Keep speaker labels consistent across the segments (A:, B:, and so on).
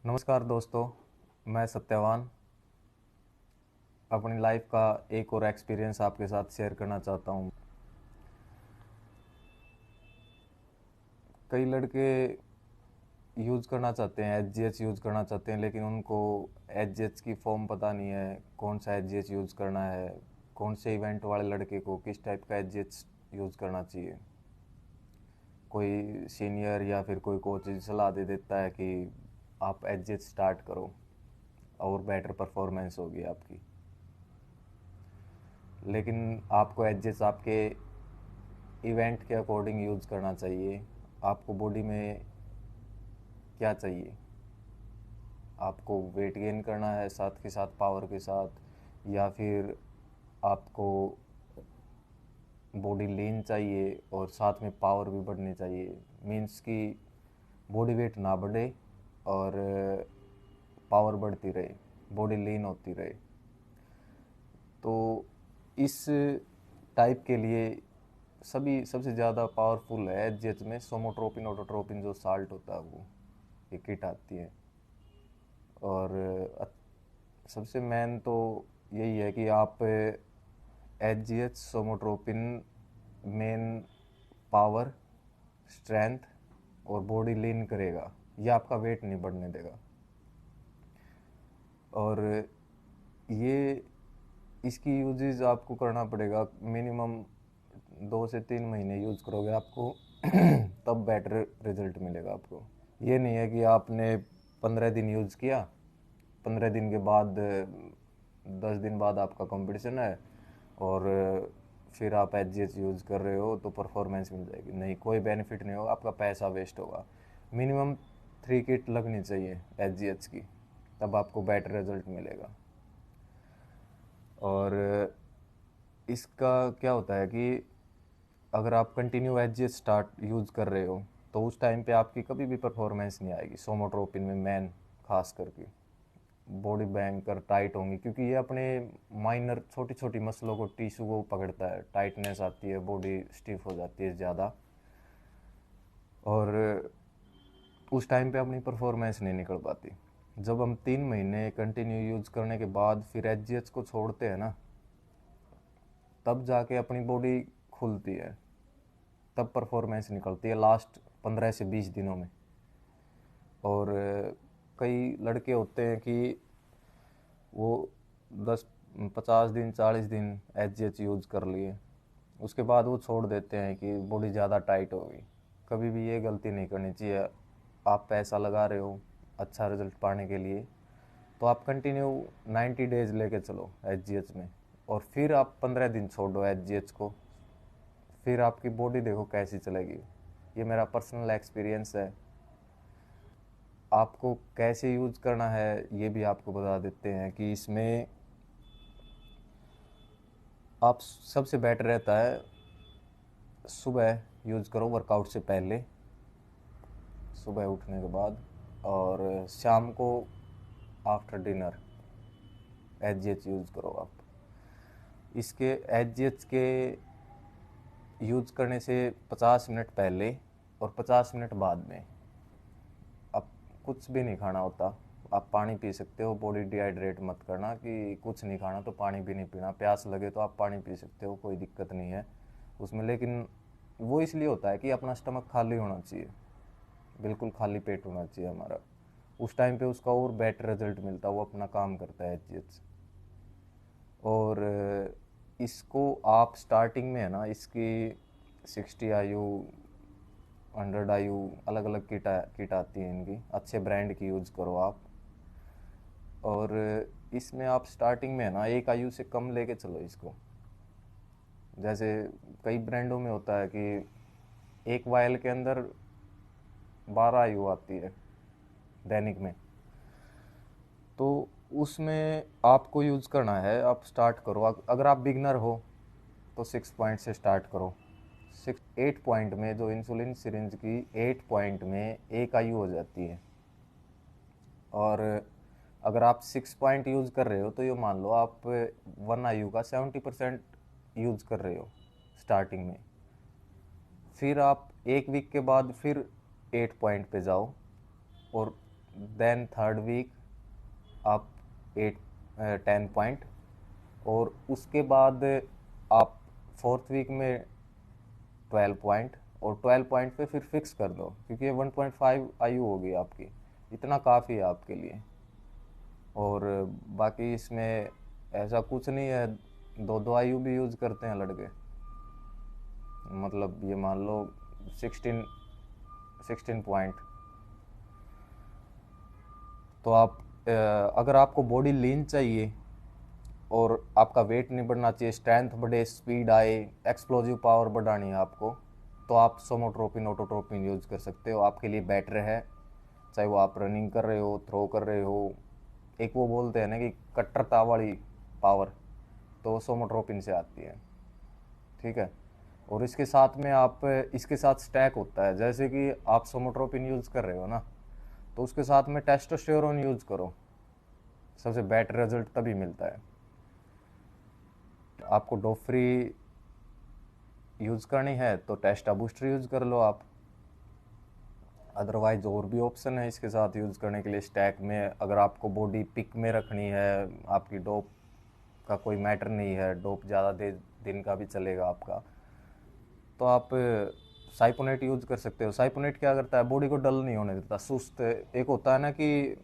A: नमस्कार दोस्तों, मैं सत्यवान अपनी लाइफ का एक और एक्सपीरियंस आपके साथ शेयर करना चाहता हूँ। कई लड़के यूज़ करना चाहते हैं, एच यूज़ करना चाहते हैं, लेकिन उनको एच की फॉर्म पता नहीं है, कौन सा एच यूज़ करना है, कौन से इवेंट वाले लड़के को किस टाइप का एच यूज़ करना चाहिए। कोई सीनियर या फिर कोई कोच सलाह दे देता है कि आप एच स्टार्ट करो और बेटर परफॉर्मेंस होगी आपकी, लेकिन आपको एच आपके इवेंट के अकॉर्डिंग यूज़ करना चाहिए। आपको बॉडी में क्या चाहिए, आपको वेट गेन करना है साथ के साथ पावर के साथ, या फिर आपको बॉडी लीन चाहिए और साथ में पावर भी बढ़नी चाहिए। मीन्स कि बॉडी वेट ना बढ़े और पावर बढ़ती रहे, बॉडी लीन होती रहे। तो इस टाइप के लिए सभी सबसे ज़्यादा पावरफुल है एच में सोमोट्रोपिन ऑटोट्रोपिन जो साल्ट होता है, वो ये किट आती है। और सबसे मेन तो यही है कि आप एच सोमोट्रोपिन मेन पावर, स्ट्रेंथ और बॉडी लीन करेगा, ये आपका वेट नहीं बढ़ने देगा। और ये इसकी यूजेस आपको करना पड़ेगा मिनिमम 2 से 3 महीने यूज़ करोगे आपको तब बेटर रिजल्ट मिलेगा आपको। ये नहीं है कि आपने 15 दिन यूज़ किया, 15 दिन के बाद 10 दिन बाद आपका कंपटीशन है और फिर आप एच यूज़ कर रहे हो तो परफॉर्मेंस मिल जाएगी। नहीं, कोई बेनिफिट नहीं होगा, आपका पैसा वेस्ट होगा। मिनिमम 3 किट लगनी चाहिए एच की, तब आपको बेटर रिजल्ट मिलेगा। और इसका क्या होता है कि अगर आप कंटिन्यू एच स्टार्ट यूज़ कर रहे हो तो उस टाइम पे आपकी कभी भी परफॉर्मेंस नहीं आएगी। सोमोट्रोपिन में मैन खास करके बॉडी बैंकर टाइट होंगी, क्योंकि ये अपने माइनर छोटी छोटी मसलों को, टिश्यू को पकड़ता है, टाइटनेस आती है, बॉडी स्टिफ हो जाती है ज़्यादा, और उस टाइम पे अपनी परफॉर्मेंस नहीं निकल पाती। जब हम 3 महीने कंटिन्यू यूज़ करने के बाद फिर एच को छोड़ते हैं ना, तब जाके अपनी बॉडी खुलती है, तब परफॉर्मेंस निकलती है लास्ट 15 से 20 दिनों में। और कई लड़के होते हैं कि वो 10 50 दिन 40 दिन एच यूज़ कर लिए, उसके बाद वो छोड़ देते हैं कि बॉडी ज़्यादा टाइट होगी। कभी भी ये गलती नहीं करनी चाहिए। आप पैसा लगा रहे हो अच्छा रिजल्ट पाने के लिए, तो आप कंटिन्यू 90 डेज लेके चलो एच में, और फिर आप 15 दिन छोड़ो एच को, फिर आपकी बॉडी देखो कैसी चलेगी। ये मेरा पर्सनल एक्सपीरियंस है। आपको कैसे यूज़ करना है ये भी आपको बता देते हैं कि इसमें आप सबसे बेटर रहता है सुबह यूज़ करो वर्कआउट से पहले, सुबह उठने के बाद, और शाम को आफ्टर डिनर एच यूज़ करो आप। इसके एच के यूज़ करने से 50 मिनट पहले और 50 मिनट बाद में आप कुछ भी नहीं खाना होता। आप पानी पी सकते हो, बॉडी डिहाइड्रेट मत करना कि कुछ नहीं खाना तो पानी भी नहीं पीना। प्यास लगे तो आप पानी पी सकते हो, कोई दिक्कत नहीं है उसमें, लेकिन वो इसलिए होता है कि अपना स्टमक खाली होना चाहिए, बिल्कुल खाली पेट होना चाहिए हमारा। उस टाइम पे उसका और बेटर रिजल्ट मिलता है, वो अपना काम करता है एच। और इसको आप स्टार्टिंग में है ना, इसकी 60 IU 100 IU अलग अलग किट आती है इनकी, अच्छे ब्रांड की यूज़ करो आप। और इसमें आप स्टार्टिंग में है ना 1 IU से कम लेके चलो इसको। जैसे कई ब्रांडों में होता है कि एक वायल के अंदर 12 IU आती है दैनिक में, तो उसमें आपको यूज़ करना है। आप स्टार्ट करो, अगर आप बिगनर हो तो 6 पॉइंट से स्टार्ट करो। 8 पॉइंट में जो इंसुलिन सिरिंज की 8 पॉइंट में 1 IU हो जाती है। और अगर आप 6 पॉइंट यूज़ कर रहे हो तो ये मान लो आप 1 IU का 70% यूज़ कर रहे हो स्टार्टिंग में। फिर आप 1 वीक के बाद फिर 8 पॉइंट पे जाओ और देन थर्ड वीक आप 10 पॉइंट, और उसके बाद आप फोर्थ वीक में 12 पॉइंट, और 12 पॉइंट पे फिर फिक्स कर दो, क्योंकि ये 1.5 आयु होगी आपकी, इतना काफ़ी है आपके लिए। और बाकी इसमें ऐसा कुछ नहीं है, दो दो आयु भी यूज़ करते हैं लड़के, मतलब ये मान लो 16 पॉइंट। तो आप अगर आपको बॉडी लीन चाहिए और आपका वेट नहीं बढ़ना चाहिए, स्ट्रेंथ बढ़े, स्पीड आए, एक्सप्लोजिव पावर बढ़ानी है आपको, तो आप सोमोट्रोपिन ऑटोट्रोपिन यूज़ कर सकते हो, आपके लिए बेटर है। चाहे वो आप रनिंग कर रहे हो, थ्रो कर रहे हो, एक वो बोलते हैं ना कि कट्टरता वाली पावर, तो सोमोट्रोपिन से आती है, ठीक है। और इसके साथ में आप, इसके साथ स्टैक होता है, जैसे कि आप सोमोट्रोपिन यूज़ कर रहे हो ना, तो उसके साथ में टेस्टोस्टेरोन यूज़ करो, सबसे बेटर रिजल्ट तभी मिलता है। आपको डोफ्री यूज़ करनी है तो टेस्टा बूस्टर यूज़ कर लो आप, अदरवाइज और भी ऑप्शन है इसके साथ यूज़ करने के लिए स्टैक में। अगर आपको बॉडी पिक में रखनी है, आपकी डोप का कोई मैटर नहीं है, डोप ज़्यादा दिन का भी चलेगा आपका, तो आप साइपोनेट यूज़ कर सकते हो। साइपोनेट क्या करता है, बॉडी को डल नहीं होने देता, सुस्त, एक होता है ना कि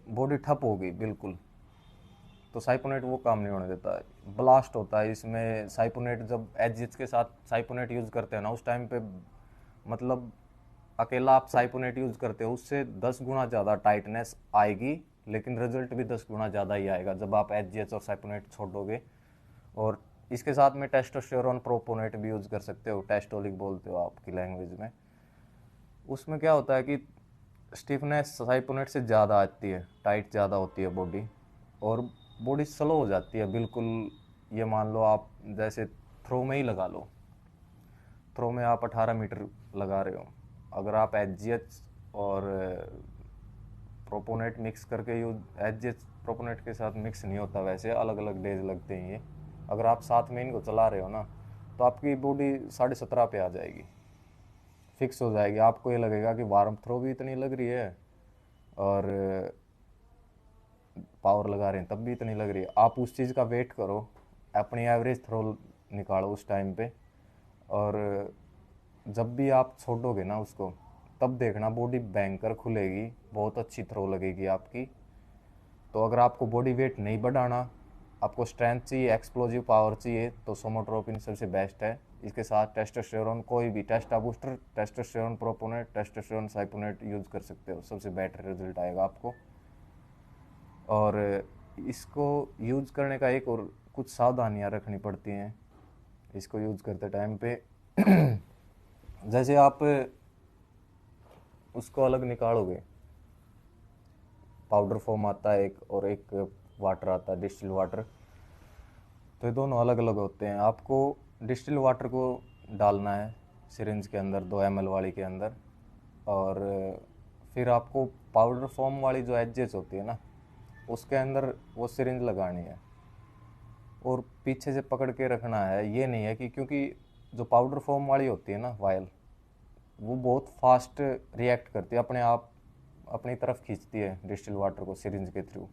A: बॉडी ठप होगी बिल्कुल, तो साइपोनेट वो काम नहीं होने देता है। ब्लास्ट होता है इसमें साइपोनेट, जब एच के साथ साइपोनेट यूज़ करते हैं ना, उस टाइम पे मतलब अकेला आप साइपोनेट यूज़ करते हो उससे 10 गुना ज़्यादा टाइटनेस आएगी, लेकिन रिजल्ट भी 10 गुना ज़्यादा ही आएगा जब आप एच और साइपोनेट छोड़ोगे। और इसके साथ में टेस्टोस्टेरोन प्रोपोनेट भी यूज़ कर सकते हो, टेस्टोलिक बोलते हो आपकी लैंग्वेज में। उसमें क्या होता है कि स्टिफनेस साइपोनेट से ज़्यादा आती है, टाइट ज़्यादा होती है बॉडी, और बॉडी स्लो हो जाती है बिल्कुल। ये मान लो आप जैसे थ्रो में ही लगा लो, थ्रो में आप 18 मीटर लगा रहे हो, अगर आप एच और प्रोपोनेट मिक्स करके यूज, एच प्रोपोनेट के साथ मिक्स नहीं होता वैसे, अलग अलग डेज लगते हैं ये, अगर आप साथ में इनको चला रहे हो ना, तो आपकी बॉडी 17.5 पे आ जाएगी, फिक्स हो जाएगी। आपको ये लगेगा कि वार्म थ्रो भी इतनी लग रही है और पावर लगा रहे हैं तब भी इतनी लग रही है। आप उस चीज़ का वेट करो, अपनी एवरेज थ्रो निकालो उस टाइम पे, और जब भी आप छोड़ोगे ना उसको, तब देखना बॉडी बैंकर खुलेगी, बहुत अच्छी थ्रो लगेगी आपकी। तो अगर आपको बॉडी वेट नहीं बढ़ाना, आपको स्ट्रेंथ चाहिए, एक्सप्लोजिव पावर चाहिए, तो सोमोट्रोपिन सबसे बेस्ट है। इसके साथ टेस्टोस्टेरोन, कोई भी टेस्टा बूस्टर, टेस्टोस्टेरोन प्रोपोनेट, टेस्टोस्टेरोन साइपोनेट यूज़ कर सकते हो, सबसे बेटर रिजल्ट आएगा आपको। और इसको यूज़ करने का एक और कुछ सावधानियां रखनी पड़ती हैं इसको यूज़ करते टाइम पे। जैसे आप उसको अलग निकालोगे, पाउडर फॉर्म आता है एक, और एक वाटर आता है, डिस्टिल वाटर, तो ये दोनों अलग अलग होते हैं। आपको डिस्टिल वाटर को डालना है सिरिंज के अंदर, 2 ml वाली के अंदर, और फिर आपको पाउडर फॉर्म वाली जो एजेस होती है ना, उसके अंदर वो सिरिंज लगानी है, और पीछे से पकड़ के रखना है। ये नहीं है कि, क्योंकि जो पाउडर फॉर्म वाली होती है ना वायल, वो बहुत फास्ट रिएक्ट करती है, अपने आप अपनी तरफ खींचती है डिस्टिल वाटर को सिरिंज के थ्रू,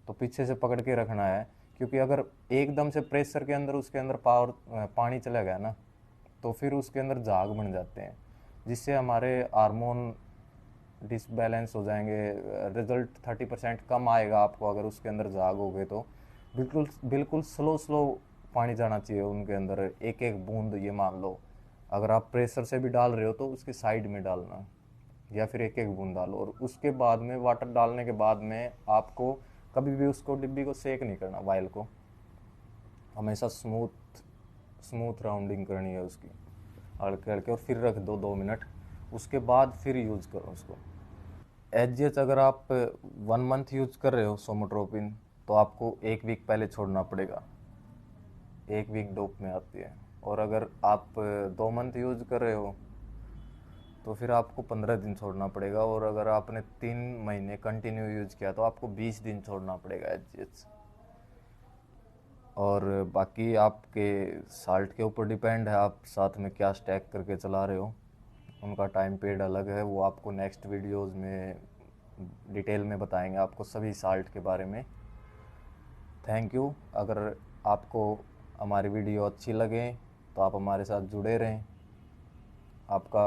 A: तो पीछे से पकड़ के रखना है, क्योंकि अगर एकदम से प्रेशर के अंदर उसके अंदर पानी चला गया ना, तो फिर उसके अंदर झाग बन जाते हैं, जिससे हमारे हार्मोन डिसबैलेंस हो जाएंगे, रिजल्ट 30% कम आएगा आपको अगर उसके अंदर झाग हो गए तो। बिल्कुल बिल्कुल स्लो स्लो पानी जाना चाहिए उनके अंदर, एक एक बूंद, ये मान लो अगर आप प्रेशर से भी डाल रहे हो तो उसके साइड में डालना, या फिर एक एक बूंद डालो, और उसके बाद में वाटर डालने के बाद में आपको कभी भी उसको डिब्बी को सेक नहीं करना, वायल को हमेशा स्मूथ स्मूथ राउंडिंग करनी है उसकी, हल्के हल्के, और फिर रख दो 2 मिनट, उसके बाद फिर यूज़ करो उसको। एच अगर आप 1 मंथ यूज़ कर रहे हो सोमोट्रोपिन, तो आपको 1 वीक पहले छोड़ना पड़ेगा, 1 वीक डोप में आती है। और अगर आप 2 मंथ यूज़ कर रहे हो, तो फिर आपको 15 दिन छोड़ना पड़ेगा, और अगर आपने 3 महीने कंटिन्यू यूज़ किया तो आपको 20 दिन छोड़ना पड़ेगा एच। और बाकी आपके साल्ट के ऊपर डिपेंड है, आप साथ में क्या स्टैक करके चला रहे हो, उनका टाइम पीरियड अलग है, वो आपको नेक्स्ट वीडियोस में डिटेल में बताएंगे आपको सभी साल्ट के बारे में। Thank you. अगर आपको हमारी वीडियो अच्छी लगे तो आप हमारे साथ जुड़े रहें। आपका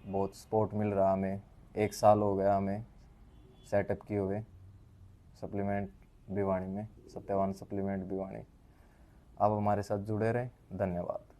A: बहुत सपोर्ट मिल रहा हमें, 1 साल हो गया हमें सेटअप किए हुए सप्लीमेंट भिवानी में, सत्यवान सप्लीमेंट भिवानी। आप हमारे साथ जुड़े रहें। धन्यवाद।